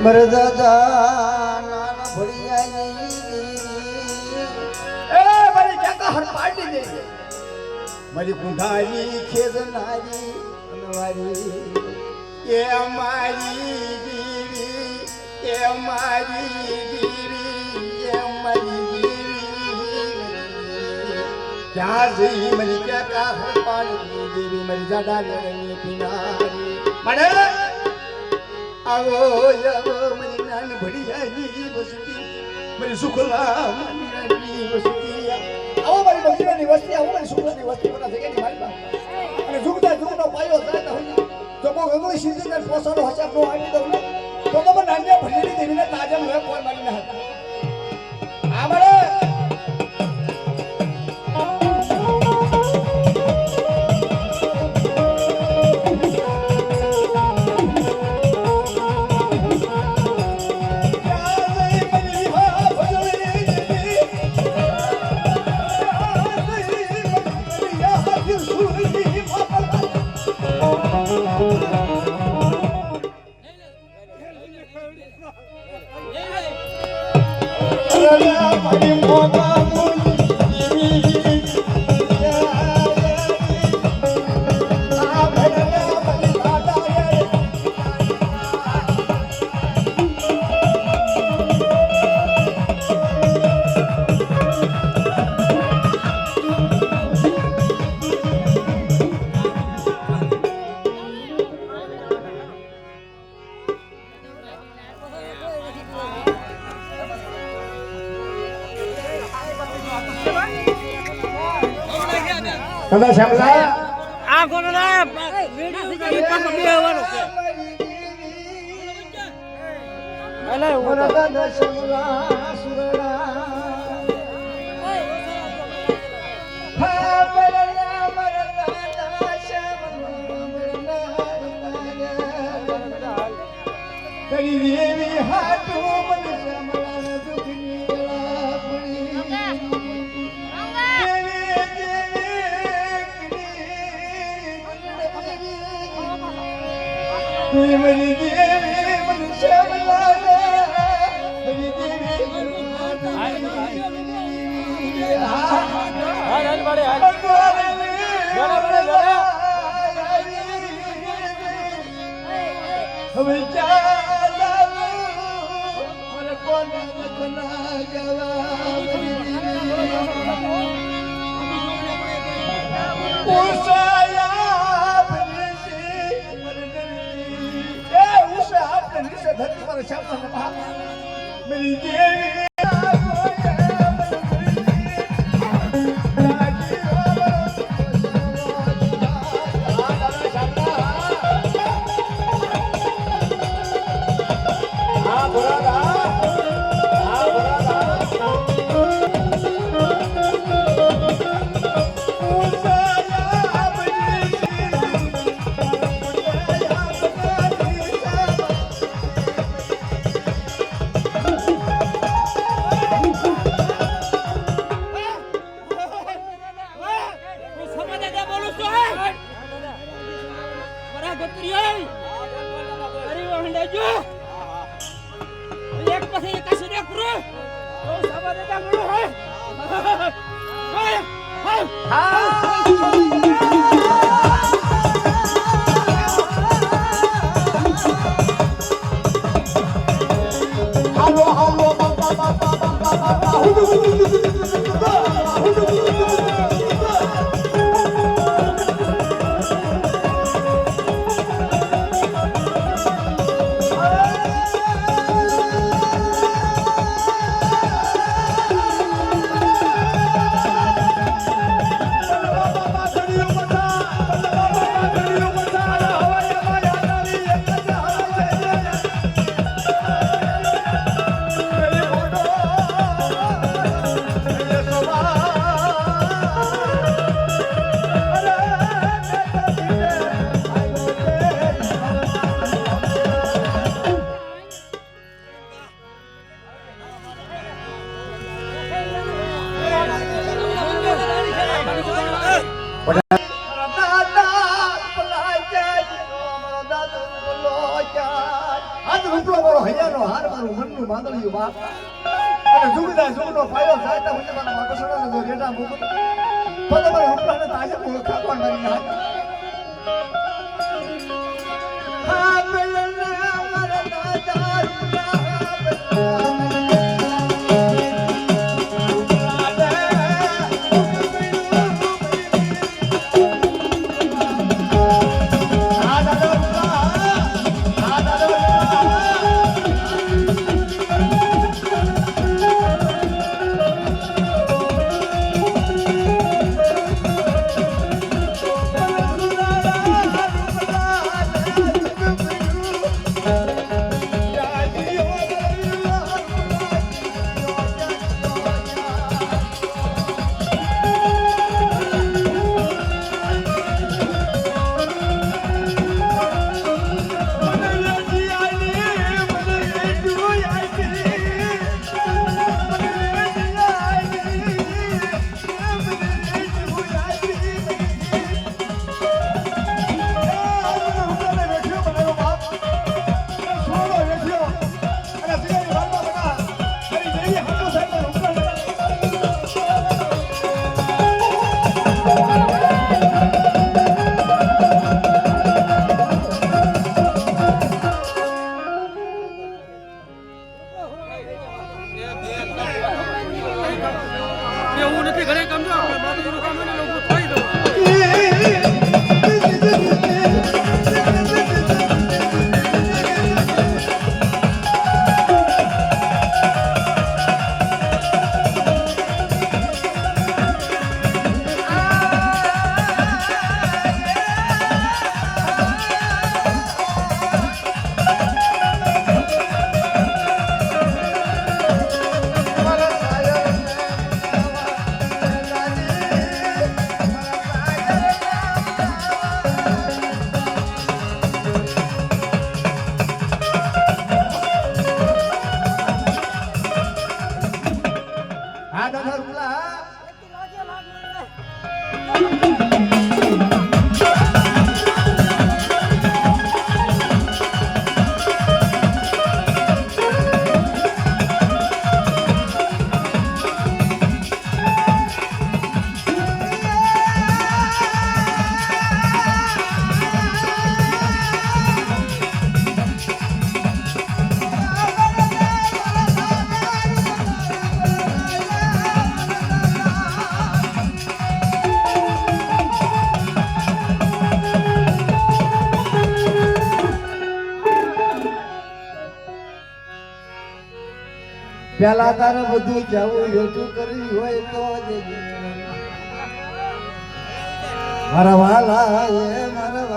મરદાદા નાના ભળિયાની એ મારી ક્યાં હર પાડી દે મારી કુંઠાની ખેદનારી અનવારી એ અમારી દીવી એ અમારી દીવી એ અમારી દીવી ક્યાં જઈ મારી ક્યાં હર પાડી દેવી મારી જાડા રંગની પીનારી મને આવો આવો મારી નાન ભળિયાની વસતી મારી સુખલા મારી વસતી આવો મારી બકરીની વસ્તી આવો મારી સુખની વસ્તી બના જગ્યાની મારી પાસે અને ઝુકતા ઝુકતા પાયો થાય તો હોય જો કોઈ ગંગોઈ સીધીને પોસાનો હશે આપણો આંટી દઉં તો તમે નાન્યા ભળીની દેવીને તાજા મળે કોઈ મારી ના હતા આ મળે દાદા શ્યામલા આ કોના વિડિયો પાછો બે આવવાનો છે અલે દાદા શ્યામલા સુરડા તારી દેવી હાટુ મને શ્યામલા દુખની ગળા પડી मेरी देवी मन श्यामला मेरी देवी હવે મને કોને લખના ગવા ઉષાયા ભનસી धरती पर श्याम मेरी देवी એક પછી એક સુરે પૂરો તો સાબા દેતા મળો હે હાલો હાલો બાપા બાપા બાપા બાપા રૂપનું માંદળિયું વાત અને જુગદા જુગનો પાયો જાય તો મને મારા વાકસડાને જો રેડા મૂકું તો તમારે રૂપલાને તાજે મૂળ ખાવા મારી નાખ હા બેલના મારા દાદા રૂપલા એવું નથી ઘરે કામ જો આપણે બાજુનું કામ એને લોકો થઈ દો હા દાદા રૂપલા પેલા તારે બધું જવું યોજુ કર્યું હોય તો મારા વાલા એ મારા